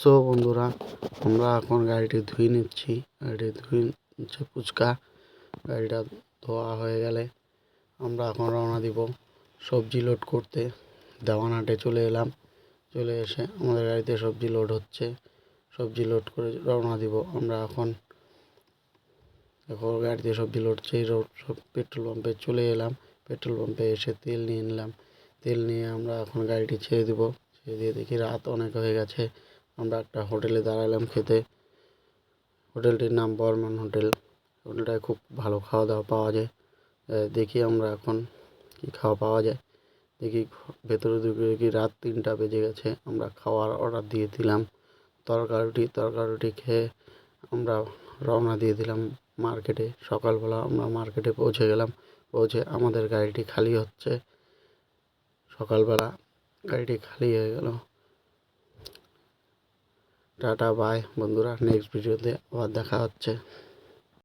So বন্ধুরা, আমরা এখন গাড়িটি ধুয়ে নিচ্ছি। গাড়িটি ধুয়ে নিচ্ছে পুচকা। গাড়িটা ধোয়া হয়ে গেলে আমরা এখন রওনা দিব সবজি লোড করতে। দেওয়ানহাটে চলে এলাম। চলে এসে আমাদের গাড়িতে সবজি লোড হচ্ছে। সবজি লোড করে রওনা দিব আমরা এখন গাড়িতে সবজি লোড সব পেট্রোল পাম্পে চলে এলাম। পেট্রোল পাম্পে এসে তেল নিয়ে নিলাম। তেল নিয়ে আমরা এখন গাড়িটি ছেড়ে দিব। ছেড়ে দিয়ে দেখি রাত অনেক হয়ে গেছে। আমরা একটা হোটেলে দাঁড়ালাম খেতে। হোটেলটির নাম বর্মন হোটেল। হোটেলটায় খুব ভালো খাওয়া দাওয়া পাওয়া যায়। দেখি আমরা এখন কি খাওয়া পাওয়া যায়। দেখি ভেতরে ঢুকে দেখি রাত 3টা বেজে গেছে। আমরা খাওয়ার অর্ডার দিয়ে দিলাম তরকারুটি খেয়ে আমরা রওনা দিয়ে দিলাম মার্কেটে। সকালবেলা আমরা মার্কেটে পৌঁছে গেলাম। পৌঁছে আমাদের গাড়িটি খালি হচ্ছে। সকালবেলা গাড়িটি খালি হয়ে গেল। টাটা বাই বন্ধুরা, নেক্সট ভিডিওতে আবার দেখা হচ্ছে।